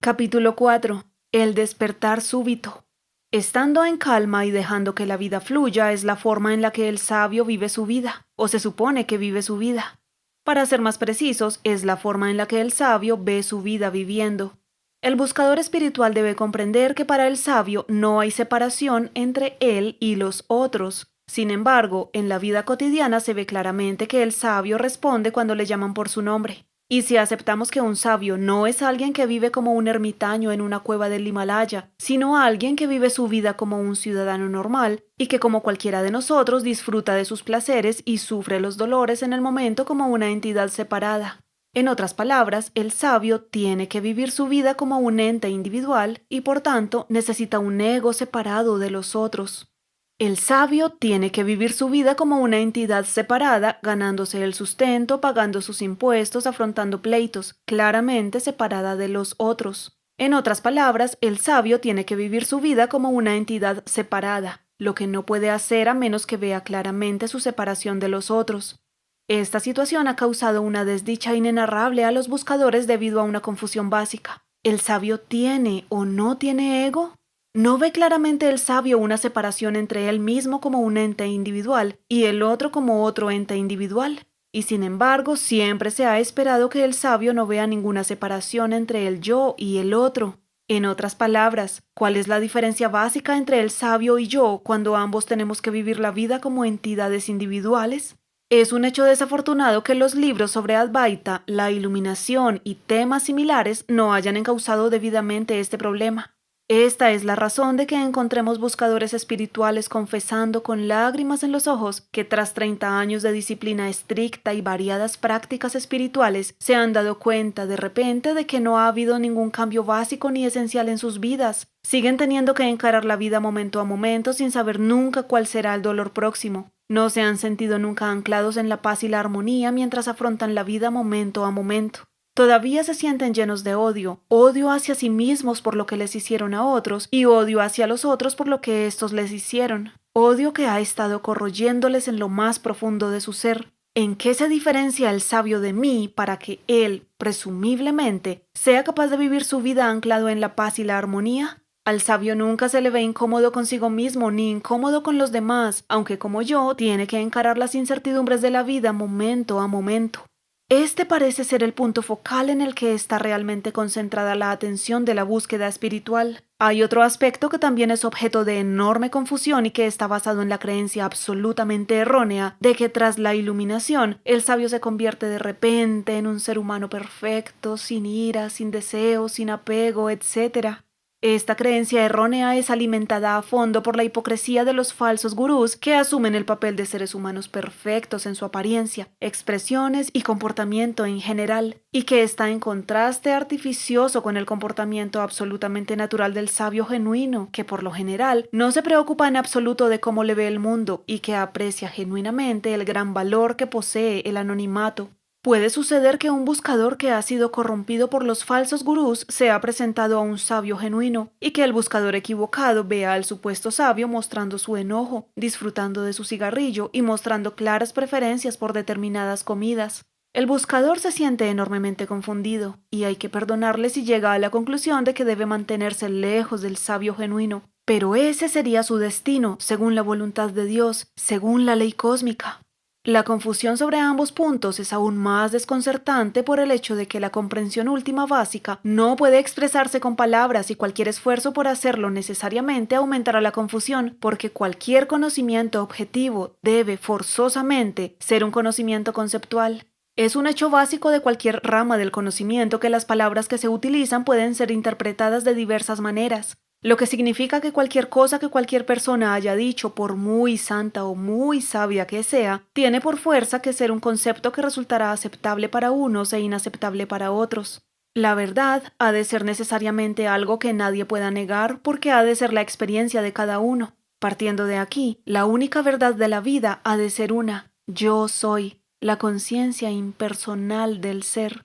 Capítulo 4. El despertar súbito. Estando en calma y dejando que la vida fluya es la forma en la que el sabio vive su vida, o se supone que vive su vida. Para ser más precisos, es la forma en la que el sabio ve su vida viviendo. El buscador espiritual debe comprender que para el sabio no hay separación entre él y los otros. Sin embargo, en la vida cotidiana se ve claramente que el sabio responde cuando le llaman por su nombre. Y si aceptamos que un sabio no es alguien que vive como un ermitaño en una cueva del Himalaya, sino alguien que vive su vida como un ciudadano normal y que como cualquiera de nosotros disfruta de sus placeres y sufre los dolores en el momento como una entidad separada. En otras palabras, el sabio tiene que vivir su vida como un ente individual y por tanto necesita un ego separado de los otros. El sabio tiene que vivir su vida como una entidad separada, ganándose el sustento, pagando sus impuestos, afrontando pleitos, claramente separada de los otros. En otras palabras, el sabio tiene que vivir su vida como una entidad separada, lo que no puede hacer a menos que vea claramente su separación de los otros. Esta situación ha causado una desdicha inenarrable a los buscadores debido a una confusión básica. ¿El sabio tiene o no tiene ego? ¿No ve claramente el sabio una separación entre él mismo como un ente individual y el otro como otro ente individual? Y sin embargo, siempre se ha esperado que el sabio no vea ninguna separación entre el yo y el otro. En otras palabras, ¿cuál es la diferencia básica entre el sabio y yo cuando ambos tenemos que vivir la vida como entidades individuales? Es un hecho desafortunado que los libros sobre Advaita, la iluminación y temas similares no hayan encauzado debidamente este problema. Esta es la razón de que encontremos buscadores espirituales confesando con lágrimas en los ojos que tras 30 años de disciplina estricta y variadas prácticas espirituales se han dado cuenta de repente de que no ha habido ningún cambio básico ni esencial en sus vidas. Siguen teniendo que encarar la vida momento a momento sin saber nunca cuál será el dolor próximo. No se han sentido nunca anclados en la paz y la armonía mientras afrontan la vida momento a momento. Todavía se sienten llenos de odio, odio hacia sí mismos por lo que les hicieron a otros y odio hacia los otros por lo que éstos les hicieron. Odio que ha estado corroyéndoles en lo más profundo de su ser. ¿En qué se diferencia el sabio de mí para que él, presumiblemente, sea capaz de vivir su vida anclado en la paz y la armonía? Al sabio nunca se le ve incómodo consigo mismo ni incómodo con los demás, aunque como yo, tiene que encarar las incertidumbres de la vida momento a momento. Este parece ser el punto focal en el que está realmente concentrada la atención de la búsqueda espiritual. Hay otro aspecto que también es objeto de enorme confusión y que está basado en la creencia absolutamente errónea de que tras la iluminación el sabio se convierte de repente en un ser humano perfecto, sin ira, sin deseo, sin apego, etc. Esta creencia errónea es alimentada a fondo por la hipocresía de los falsos gurús que asumen el papel de seres humanos perfectos en su apariencia, expresiones y comportamiento en general, y que está en contraste artificioso con el comportamiento absolutamente natural del sabio genuino, que por lo general no se preocupa en absoluto de cómo le ve el mundo y que aprecia genuinamente el gran valor que posee el anonimato. Puede suceder que un buscador que ha sido corrompido por los falsos gurús sea presentado a un sabio genuino y que el buscador equivocado vea al supuesto sabio mostrando su enojo, disfrutando de su cigarrillo y mostrando claras preferencias por determinadas comidas. El buscador se siente enormemente confundido y hay que perdonarle si llega a la conclusión de que debe mantenerse lejos del sabio genuino. Pero ese sería su destino, según la voluntad de Dios, según la ley cósmica. La confusión sobre ambos puntos es aún más desconcertante por el hecho de que la comprensión última básica no puede expresarse con palabras y cualquier esfuerzo por hacerlo necesariamente aumentará la confusión, porque cualquier conocimiento objetivo debe forzosamente ser un conocimiento conceptual. Es un hecho básico de cualquier rama del conocimiento que las palabras que se utilizan pueden ser interpretadas de diversas maneras. Lo que significa que cualquier cosa que cualquier persona haya dicho, por muy santa o muy sabia que sea, tiene por fuerza que ser un concepto que resultará aceptable para unos e inaceptable para otros. La verdad ha de ser necesariamente algo que nadie pueda negar porque ha de ser la experiencia de cada uno. Partiendo de aquí, la única verdad de la vida ha de ser una: yo soy, la conciencia impersonal del ser.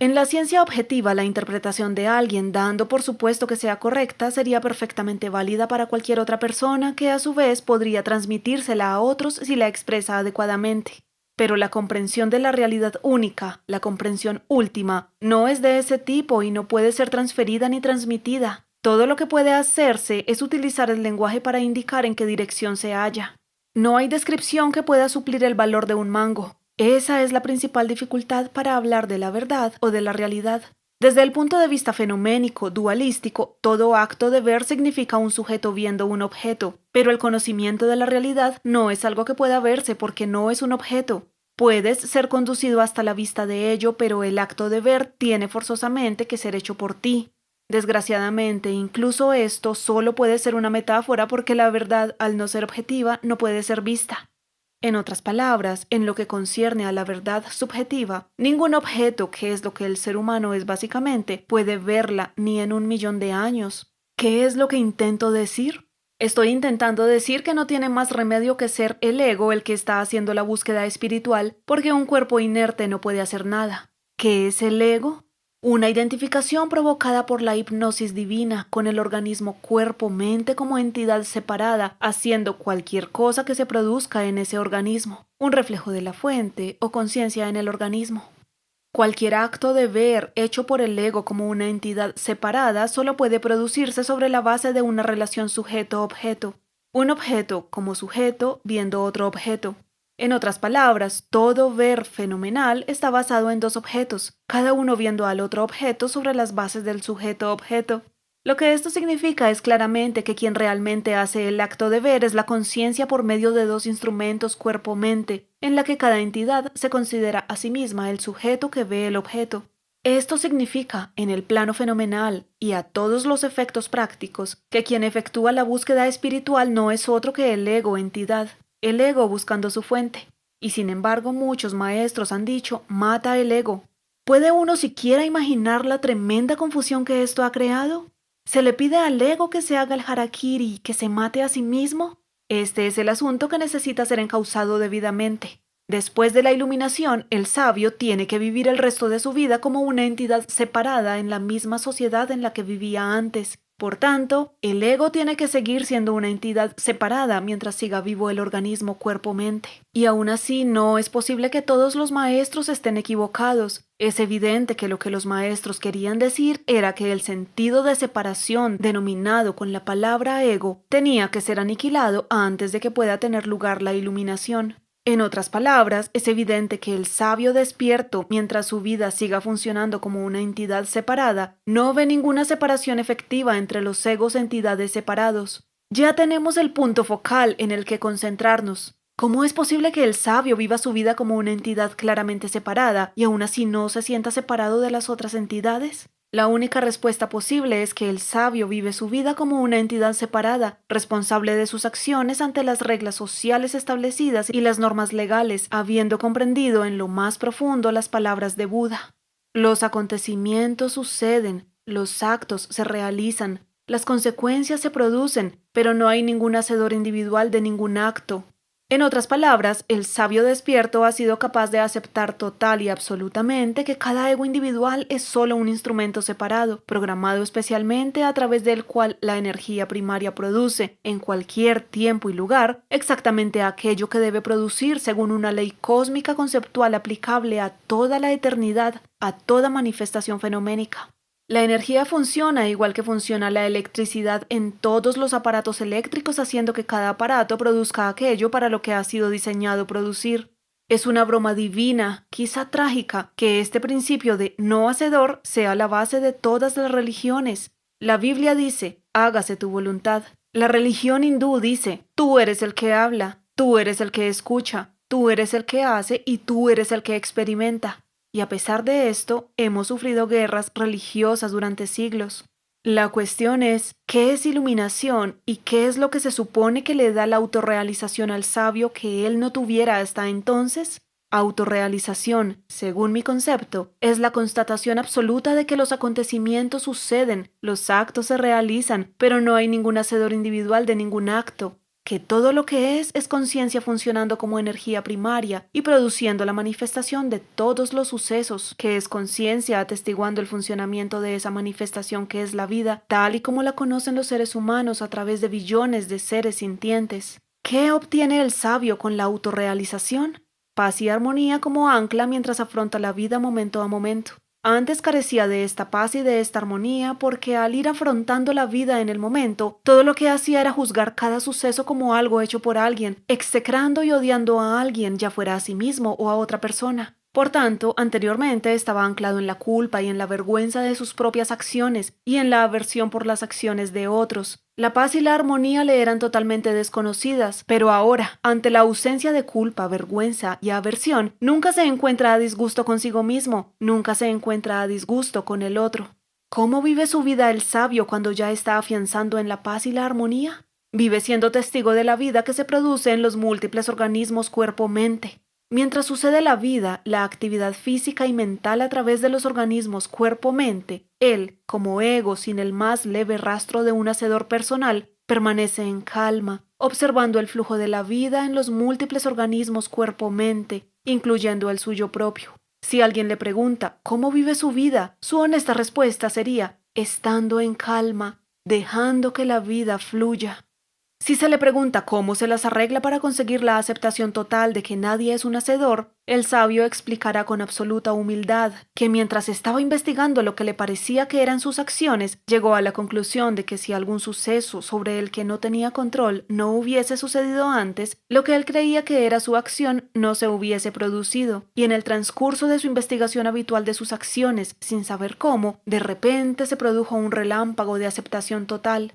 En la ciencia objetiva, la interpretación de alguien, dando por supuesto que sea correcta, sería perfectamente válida para cualquier otra persona que a su vez podría transmitírsela a otros si la expresa adecuadamente. pero la comprensión de la realidad única, la comprensión última, no es de ese tipo y no puede ser transferida ni transmitida. Todo lo que puede hacerse es utilizar el lenguaje para indicar en qué dirección se halla. No hay descripción que pueda suplir el valor de un mango. Esa es la principal dificultad para hablar de la verdad o de la realidad. Desde el punto de vista fenoménico, dualístico, todo acto de ver significa un sujeto viendo un objeto, pero el conocimiento de la realidad no es algo que pueda verse porque no es un objeto. Puedes ser conducido hasta la vista de ello, pero el acto de ver tiene forzosamente que ser hecho por ti. Desgraciadamente, incluso esto solo puede ser una metáfora porque la verdad, al no ser objetiva, no puede ser vista. En otras palabras, en lo que concierne a la verdad subjetiva, ningún objeto, que es lo que el ser humano es básicamente, puede verla ni en 1.000.000 de años. ¿Qué es lo que intento decir? Estoy intentando decir que no tiene más remedio que ser el ego el que está haciendo la búsqueda espiritual, porque un cuerpo inerte no puede hacer nada. ¿Qué es el ego? Una identificación provocada por la hipnosis divina con el organismo cuerpo-mente como entidad separada, haciendo cualquier cosa que se produzca en ese organismo, un reflejo de la fuente o conciencia en el organismo. Cualquier acto de ver hecho por el ego como una entidad separada solo puede producirse sobre la base de una relación sujeto-objeto. Un objeto como sujeto viendo otro objeto. En otras palabras, todo ver fenomenal está basado en dos objetos, cada uno viendo al otro objeto sobre las bases del sujeto-objeto. Lo que esto significa es claramente que quien realmente hace el acto de ver es la conciencia por medio de dos instrumentos cuerpo-mente, en la que cada entidad se considera a sí misma el sujeto que ve el objeto. Esto significa, en el plano fenomenal y a todos los efectos prácticos, que quien efectúa la búsqueda espiritual no es otro que el ego entidad. El ego buscando su fuente. Y sin embargo muchos maestros han dicho, mata el ego. ¿Puede uno siquiera imaginar la tremenda confusión que esto ha creado? ¿Se le pide al ego que se haga el harakiri, que se mate a sí mismo? Este es el asunto que necesita ser encauzado debidamente. Después de la iluminación, el sabio tiene que vivir el resto de su vida como una entidad separada en la misma sociedad en la que vivía antes. Por tanto, el ego tiene que seguir siendo una entidad separada mientras siga vivo el organismo cuerpo-mente. Y aún así no es posible que todos los maestros estén equivocados. Es evidente que lo que los maestros querían decir era que el sentido de separación denominado con la palabra ego tenía que ser aniquilado antes de que pueda tener lugar la iluminación. En otras palabras, es evidente que el sabio despierto, mientras su vida siga funcionando como una entidad separada, no ve ninguna separación efectiva entre los egos entidades separados. Ya tenemos el punto focal en el que concentrarnos. ¿Cómo es posible que el sabio viva su vida como una entidad claramente separada y aún así no se sienta separado de las otras entidades? La única respuesta posible es que el sabio vive su vida como una entidad separada, responsable de sus acciones ante las reglas sociales establecidas y las normas legales, habiendo comprendido en lo más profundo las palabras de Buda. Los acontecimientos suceden, los actos se realizan, las consecuencias se producen, pero no hay ningún hacedor individual de ningún acto. En otras palabras, el sabio despierto ha sido capaz de aceptar total y absolutamente que cada ego individual es solo un instrumento separado, programado especialmente a través del cual la energía primaria produce, en cualquier tiempo y lugar, exactamente aquello que debe producir según una ley cósmica conceptual aplicable a toda la eternidad, a toda manifestación fenoménica. La energía funciona igual que funciona la electricidad en todos los aparatos eléctricos, haciendo que cada aparato produzca aquello para lo que ha sido diseñado producir. Es una broma divina, quizá trágica, que este principio de no hacedor sea la base de todas las religiones. La Biblia dice, hágase tu voluntad. La religión hindú dice, tú eres el que habla, tú eres el que escucha, tú eres el que hace y tú eres el que experimenta. Y a pesar de esto, hemos sufrido guerras religiosas durante siglos. La cuestión es, ¿qué es iluminación y qué es lo que se supone que le da la autorrealización al sabio que él no tuviera hasta entonces? Autorrealización, según mi concepto, es la constatación absoluta de que los acontecimientos suceden, los actos se realizan, pero no hay ningún hacedor individual de ningún acto. Que todo lo que es conciencia funcionando como energía primaria y produciendo la manifestación de todos los sucesos, que es conciencia atestiguando el funcionamiento de esa manifestación que es la vida, tal y como la conocen los seres humanos a través de billones de seres sintientes. ¿Qué obtiene el sabio con la autorrealización? paz y armonía como ancla mientras afronta la vida momento a momento. Antes carecía de esta paz y de esta armonía porque al ir afrontando la vida en el momento, todo lo que hacía era juzgar cada suceso como algo hecho por alguien, execrando y odiando a alguien, ya fuera a sí mismo o a otra persona. Por tanto, anteriormente estaba anclado en la culpa y en la vergüenza de sus propias acciones y en la aversión por las acciones de otros. La paz y la armonía le eran totalmente desconocidas, pero ahora, ante la ausencia de culpa, vergüenza y aversión, nunca se encuentra a disgusto consigo mismo, nunca se encuentra a disgusto con el otro. ¿Cómo vive su vida el sabio cuando ya está afianzando en la paz y la armonía? Vive siendo testigo de la vida que se produce en los múltiples organismos cuerpo-mente. Mientras sucede la vida, la actividad física y mental a través de los organismos cuerpo-mente, él, como ego sin el más leve rastro de un hacedor personal, permanece en calma, observando el flujo de la vida en los múltiples organismos cuerpo-mente, incluyendo el suyo propio. Si alguien le pregunta ¿cómo vive su vida?, su honesta respuesta sería estando en calma, dejando que la vida fluya. Si se le pregunta cómo se las arregla para conseguir la aceptación total de que nadie es un hacedor, el sabio explicará con absoluta humildad que mientras estaba investigando lo que le parecía que eran sus acciones, llegó a la conclusión de que si algún suceso sobre el que no tenía control no hubiese sucedido antes, lo que él creía que era su acción no se hubiese producido, y en el transcurso de su investigación habitual de sus acciones, sin saber cómo, de repente se produjo un relámpago de aceptación total.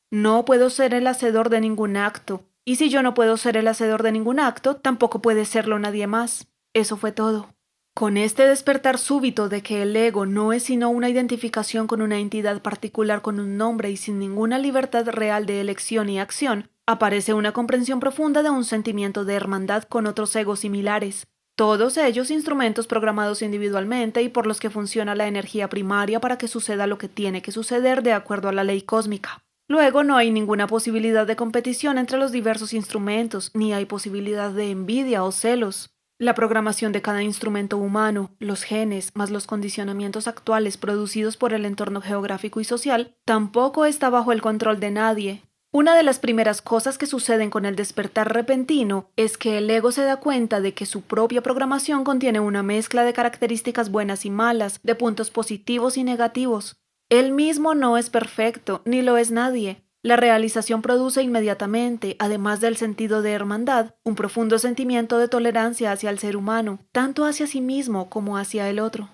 No puedo ser el hacedor de ningún acto, y si yo no puedo ser el hacedor de ningún acto, tampoco puede serlo nadie más. Eso fue todo. Con este despertar súbito de que el ego no es sino una identificación con una entidad particular con un nombre y sin ninguna libertad real de elección y acción, aparece una comprensión profunda de un sentimiento de hermandad con otros egos similares. Todos ellos instrumentos programados individualmente y por los que funciona la energía primaria para que suceda lo que tiene que suceder de acuerdo a la ley cósmica. Luego no hay ninguna posibilidad de competición entre los diversos instrumentos, ni hay posibilidad de envidia o celos. La programación de cada instrumento humano, los genes, más los condicionamientos actuales producidos por el entorno geográfico y social, tampoco está bajo el control de nadie. Una de las primeras cosas que suceden con el despertar repentino es que el ego se da cuenta de que su propia programación contiene una mezcla de características buenas y malas, de puntos positivos y negativos. Él mismo no es perfecto, ni lo es nadie. La realización produce inmediatamente, además del sentido de hermandad, un profundo sentimiento de tolerancia hacia el ser humano, tanto hacia sí mismo como hacia el otro.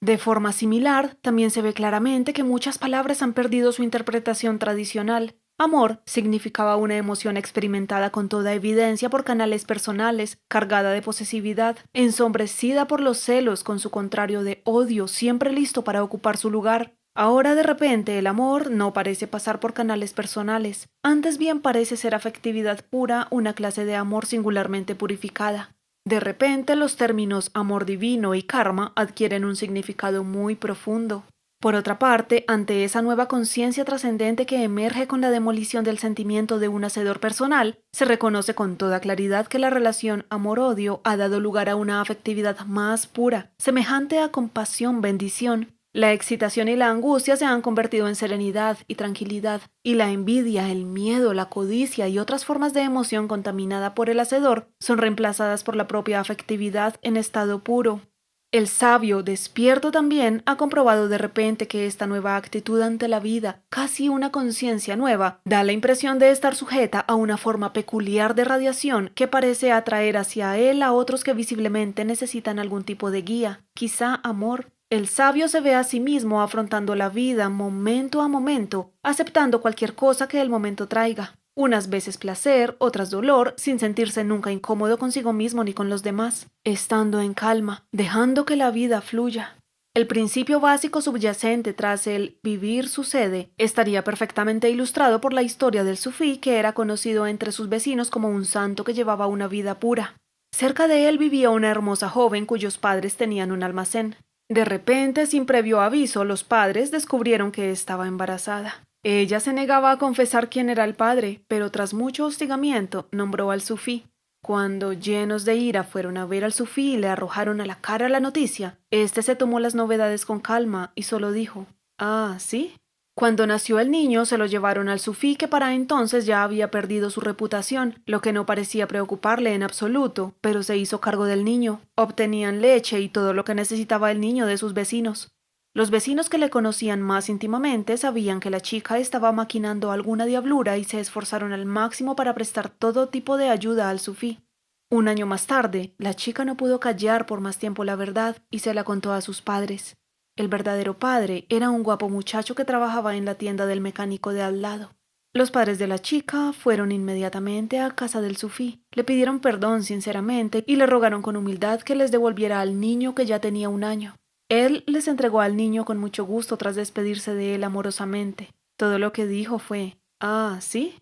De forma similar, también se ve claramente que muchas palabras han perdido su interpretación tradicional. Amor significaba una emoción experimentada con toda evidencia por canales personales, cargada de posesividad, ensombrecida por los celos con su contrario de odio, siempre listo para ocupar su lugar. Ahora de repente el amor no parece pasar por canales personales, antes bien parece ser afectividad pura, una clase de amor singularmente purificada. De repente los términos amor divino y karma adquieren un significado muy profundo. Por otra parte, ante esa nueva conciencia trascendente que emerge con la demolición del sentimiento de un hacedor personal, se reconoce con toda claridad que la relación amor-odio ha dado lugar a una afectividad más pura, semejante a compasión-bendición. La excitación y la angustia se han convertido en serenidad y tranquilidad, y la envidia, el miedo, la codicia y otras formas de emoción contaminada por el hacedor son reemplazadas por la propia afectividad en estado puro. El sabio, despierto también, ha comprobado de repente que esta nueva actitud ante la vida, casi una conciencia nueva, da la impresión de estar sujeta a una forma peculiar de radiación que parece atraer hacia él a otros que visiblemente necesitan algún tipo de guía, quizá amor. El sabio se ve a sí mismo afrontando la vida momento a momento, aceptando cualquier cosa que el momento traiga. Unas veces placer, otras dolor, sin sentirse nunca incómodo consigo mismo ni con los demás, estando en calma, dejando que la vida fluya. El principio básico subyacente tras el vivir sucede estaría perfectamente ilustrado por la historia del sufí que era conocido entre sus vecinos como un santo que llevaba una vida pura. Cerca de él vivía una hermosa joven cuyos padres tenían un almacén. De repente, sin previo aviso, los padres descubrieron que estaba embarazada. Ella se negaba a confesar quién era el padre, pero tras mucho hostigamiento nombró al sufí. Cuando, llenos de ira, fueron a ver al sufí y le arrojaron a la cara la noticia, éste se tomó las novedades con calma y solo dijo: «Ah, ¿sí? Cuando nació el niño, se lo llevaron al sufí, que para entonces ya había perdido su reputación, lo que no parecía preocuparle en absoluto, pero se hizo cargo del niño. Obtenían leche y todo lo que necesitaba el niño de sus vecinos. Los vecinos que le conocían más íntimamente sabían que la chica estaba maquinando alguna diablura y se esforzaron al máximo para prestar todo tipo de ayuda al sufí. Un año más tarde, la chica no pudo callar por más tiempo la verdad y se la contó a sus padres. El verdadero padre era un guapo muchacho que trabajaba en la tienda del mecánico de al lado. Los padres de la chica fueron inmediatamente a casa del sufí, le pidieron perdón sinceramente y le rogaron con humildad que les devolviera al niño, que ya tenía un año. Él les entregó al niño con mucho gusto tras despedirse de él amorosamente. Todo lo que dijo fue: «Ah, ¿sí?